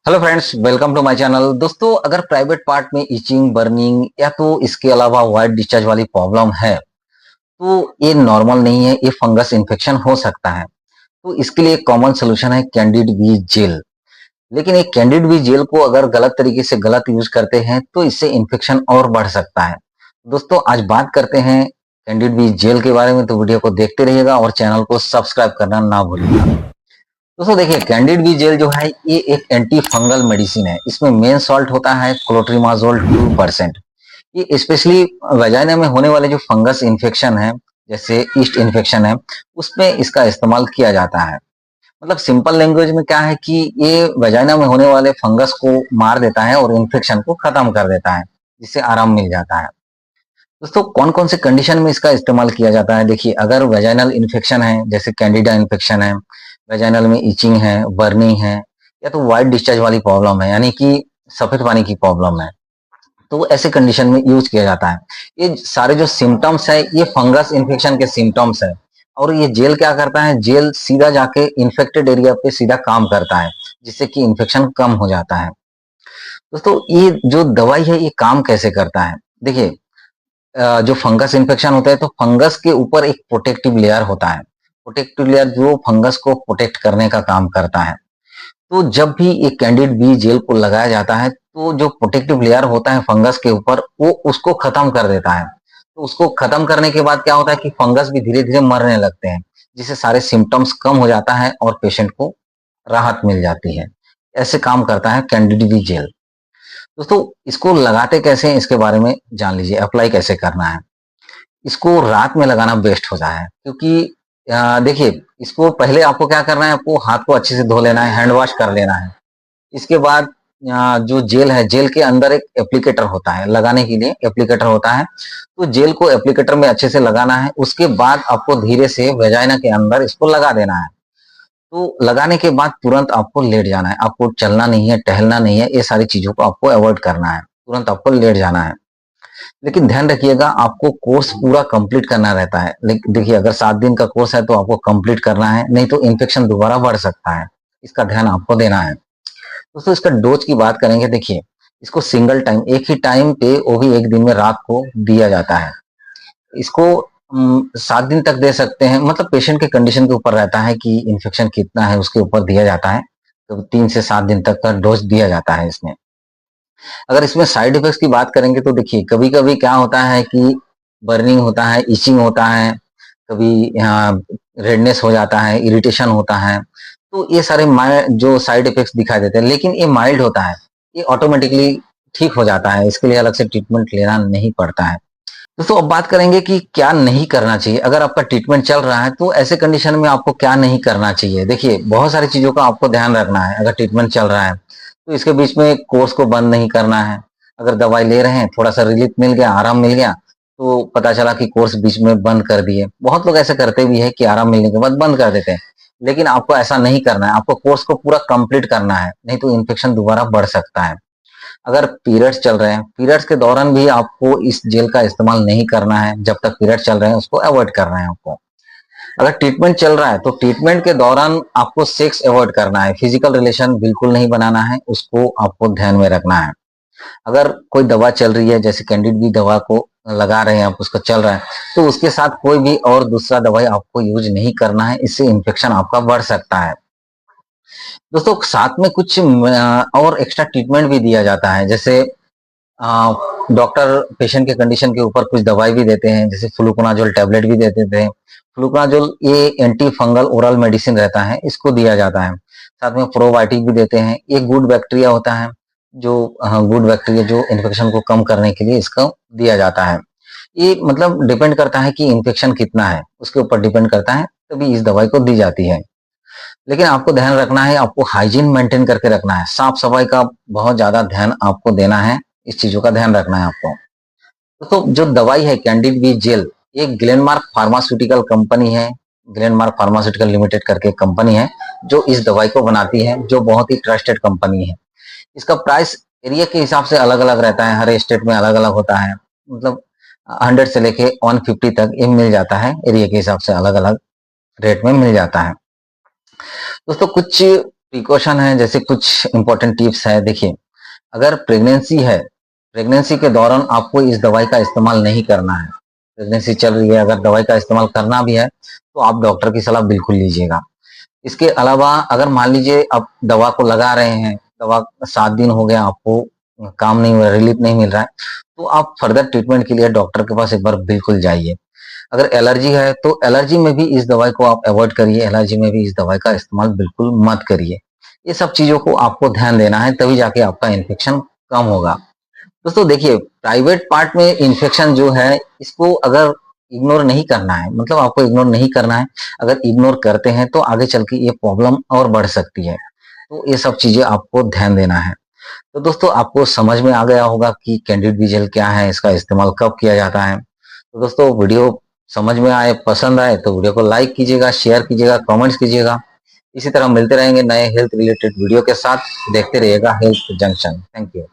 Hello friends, welcome to my channel. दोस्तों, अगर private part में इचिंग, बर्निंग या तो इसके अलावा वाइट डिस्चार्ज वाली प्रॉब्लम है तो ये नॉर्मल नहीं है, ये फंगस इन्फेक्शन हो सकता है। तो इसके लिए एक कॉमन सोल्यूशन है कैंडिड वी जेल। लेकिन एक कैंडिड वी जेल को अगर गलत तरीके से गलत यूज करते हैं तो इससे इन्फेक्शन और बढ़ सकता है। दोस्तों, आज बात करते हैं कैंडिड वी जेल के बारे में, तो वीडियो को देखते रहिएगा और चैनल को सब्सक्राइब करना ना भूलिएगा। दोस्तों देखिए, कैंडिड वी जेल जो है ये एक एंटी फंगल मेडिसिन है। इसमें मेन सॉल्ट होता है क्लोट्रिमाजोल 2%। ये स्पेशली वजाइना में होने वाले जो फंगस इन्फेक्शन है, जैसे ईस्ट इन्फेक्शन है, उसमें इसका इस्तेमाल किया जाता है। मतलब सिंपल लैंग्वेज में क्या है कि ये वजाइना में होने वाले फंगस को मार देता है और इन्फेक्शन को खत्म कर देता है, जिससे आराम मिल जाता है। दोस्तों, कौन कौन से कंडीशन में इसका इस्तेमाल किया जाता है? देखिए, अगर वेजाइनल इन्फेक्शन है, जैसे कैंडिडा इन्फेक्शन है, वेजाइनल में इचिंग है, बर्निंग है, या तो वाइट डिस्चार्ज वाली प्रॉब्लम है, यानी कि सफेद पानी की प्रॉब्लम है, तो ऐसे कंडीशन में यूज किया जाता है। ये सारे जो सिम्टम्स है ये फंगस इन्फेक्शन के सिम्टम्स है। और ये जेल क्या करता है, जेल सीधा जाके इन्फेक्टेड एरिया पे सीधा काम करता है, जिससे कि इन्फेक्शन कम हो जाता है। दोस्तों, ये जो दवाई है ये काम कैसे करता है? देखिए, जो फंगस इन्फेक्शन होता है तो फंगस के ऊपर एक प्रोटेक्टिव लेयर होता है। प्रोटेक्टिव लेयर जो फंगस को प्रोटेक्ट करने का काम करता है। तो जब भी एक कैंडिड बी जेल को लगाया जाता है तो जो प्रोटेक्टिव लेयर होता है फंगस के ऊपर वो उसको खत्म कर देता है। तो उसको खत्म करने के बाद क्या होता है कि फंगस भी धीरे धीरे मरने लगते हैं, जिससे सारे सिम्टम्स कम हो जाता है और पेशेंट को राहत मिल जाती है। ऐसे काम करता है कैंडिड बी जेल। दोस्तों, इसको लगाते कैसे हैं इसके बारे में जान लीजिए, अप्लाई कैसे करना है। इसको रात में लगाना बेस्ट होता है, क्योंकि देखिए, इसको पहले आपको क्या करना है, आपको हाथ को अच्छे से धो लेना है, हैंड वॉश कर लेना है। इसके बाद जो जेल है, जेल के अंदर एक एप्लीकेटर होता है, लगाने के लिए एप्लीकेटर होता है। तो जेल को एप्लीकेटर में अच्छे से लगाना है। उसके बाद आपको धीरे से वेजाइना के अंदर इसको लगा देना है। तो लगाने के बाद तुरंत आपको लेट जाना है। आपको चलना नहीं है, टहलना नहीं है, ये सारी चीजों को आपको अवॉइड करना है। तुरंत आपको लेट जाना है। लेकिन ध्यान रखिएगा, आपको कोर्स पूरा कंप्लीट करना रहता है। लेकिन देखिए, अगर 7 दिन का कोर्स है तो आपको कंप्लीट करना है, नहीं तो इन्फेक्शन दोबारा बढ़ सकता है। इसका ध्यान आपको देना है। दोस्तों, इसका डोज की बात करेंगे। देखिए, इसको सिंगल टाइम, एक ही टाइम पे, वो भी एक दिन में रात को दिया जाता है। इसको 7 दिन तक दे सकते हैं। मतलब पेशेंट के कंडीशन के ऊपर रहता है कि इन्फेक्शन कितना है, उसके ऊपर दिया जाता है। तो 3 से 7 दिन तक का डोज दिया जाता है इसमें। अगर इसमें साइड इफेक्ट्स की बात करेंगे तो देखिए, कभी-कभी क्या होता है कि बर्निंग होता है, इचिंग होता है, कभी रेडनेस हो जाता है, इरिटेशन होता है। तो ये सारे जो साइड इफेक्ट्स दिखाई देते हैं, लेकिन ये माइल्ड होता है। ये ऑटोमेटिकली ठीक हो जाता है, इसके लिए अलग से ट्रीटमेंट लेना नहीं पड़ता है। दोस्तों, अब बात करेंगे कि क्या नहीं करना चाहिए। अगर आपका ट्रीटमेंट चल रहा है तो ऐसे कंडीशन में आपको क्या नहीं करना चाहिए। देखिए, बहुत सारी चीज़ों का आपको ध्यान रखना है। अगर ट्रीटमेंट चल रहा है तो इसके बीच में कोर्स को बंद नहीं करना है। अगर दवाई ले रहे हैं, थोड़ा सा रिलीफ मिल गया, आराम मिल गया, तो पता चला कि कोर्स बीच में बंद कर दिए। बहुत लोग ऐसे करते भी है कि आराम मिलने के बाद बंद कर देते हैं। लेकिन आपको ऐसा नहीं करना है, आपको कोर्स को पूरा कंप्लीट करना है, नहीं तो इन्फेक्शन दोबारा बढ़ सकता है। अगर पीरियड्स चल रहे हैं, पीरियड्स के दौरान भी आपको इस जेल का इस्तेमाल नहीं करना है। जब तक पीरियड चल रहे हैं उसको अवॉइड करना है आपको। अगर ट्रीटमेंट चल रहा है तो ट्रीटमेंट के दौरान आपको सेक्स अवॉइड करना है, फिजिकल रिलेशन बिल्कुल नहीं बनाना है, उसको आपको ध्यान में रखना है। अगर कोई दवा चल रही है, जैसे कैंडिड भी दवा को लगा रहे हैं आप, उसका चल रहा है, तो उसके साथ कोई भी और दूसरा दवाई आपको यूज नहीं करना है, इससे इन्फेक्शन आपका बढ़ सकता है। दोस्तों, साथ में कुछ और एक्स्ट्रा ट्रीटमेंट भी दिया जाता है। जैसे डॉक्टर पेशेंट के कंडीशन के ऊपर कुछ दवाई भी देते हैं, जैसे फ्लूकोनाजोल टैबलेट भी देते थे। फ्लूकोनाजोल ये एंटी फंगल ओरल मेडिसिन रहता है, इसको दिया जाता है। साथ में प्रोबायोटिक भी देते हैं। ये गुड बैक्टीरिया होता है, जो गुड बैक्टीरिया जो इन्फेक्शन को कम करने के लिए इसको दिया जाता है। ये मतलब डिपेंड करता है कि इन्फेक्शन कितना है, उसके ऊपर डिपेंड करता है, तभी इस दवाई को दी जाती है। लेकिन आपको ध्यान रखना है, आपको हाइजीन मेंटेन करके रखना है। साफ सफाई का बहुत ज्यादा ध्यान आपको देना है, इस चीजों का ध्यान रखना है आपको। तो जो दवाई है कैंडिड बी जेल, एक ग्लेनमार्क फार्मास्यूटिकल कंपनी है, ग्लेनमार्क फार्मास्यूटिकल लिमिटेड करके कंपनी है जो इस दवाई को बनाती है, जो बहुत ही ट्रस्टेड कंपनी है। इसका प्राइस एरिया के हिसाब से अलग अलग रहता है, हर स्टेट में अलग अलग होता है। मतलब 100 से लेके 150 तक ये मिल जाता है, एरिया के हिसाब से अलग अलग रेट में मिल जाता है। दोस्तों, कुछ प्रिकॉशन है, जैसे कुछ इंपॉर्टेंट टिप्स है। देखिए, अगर प्रेगनेंसी है, प्रेगनेंसी के दौरान आपको इस दवाई का इस्तेमाल नहीं करना है। प्रेगनेंसी चल रही है, अगर दवाई का इस्तेमाल करना भी है तो आप डॉक्टर की सलाह बिल्कुल लीजिएगा। इसके अलावा अगर मान लीजिए आप दवा को लगा रहे हैं, दवा 7 दिन हो गया आपको काम नहीं हो रहा, रिलीफ नहीं मिल रहा है, तो आप फर्दर ट्रीटमेंट के लिए डॉक्टर के पास एक बार बिल्कुल जाइए। अगर एलर्जी है तो एलर्जी में भी इस दवाई को आप अवॉइड करिए, एलर्जी में भी इस दवाई का इस्तेमाल बिल्कुल मत करिए। ये सब चीज़ों को आपको ध्यान देना है, तभी जाके आपका इन्फेक्शन कम होगा। दोस्तों देखिए, प्राइवेट पार्ट में इन्फेक्शन जो है, इसको अगर इग्नोर नहीं करना है, मतलब आपको इग्नोर नहीं करना है। अगर इग्नोर करते हैं तो आगे चल के ये प्रॉब्लम और बढ़ सकती है। तो ये सब चीज़ें आपको ध्यान देना है। तो दोस्तों आपको समझ में आ गया होगा कि कैंडिड जेल क्या है, इसका इस्तेमाल कब किया जाता है। तो दोस्तों वीडियो समझ में आए, पसंद आए तो वीडियो को लाइक कीजिएगा, शेयर कीजिएगा, कमेंट्स कीजिएगा। इसी तरह मिलते रहेंगे नए हेल्थ रिलेटेड वीडियो के साथ। देखते रहिएगा हेल्थ जंक्शन। Thank you.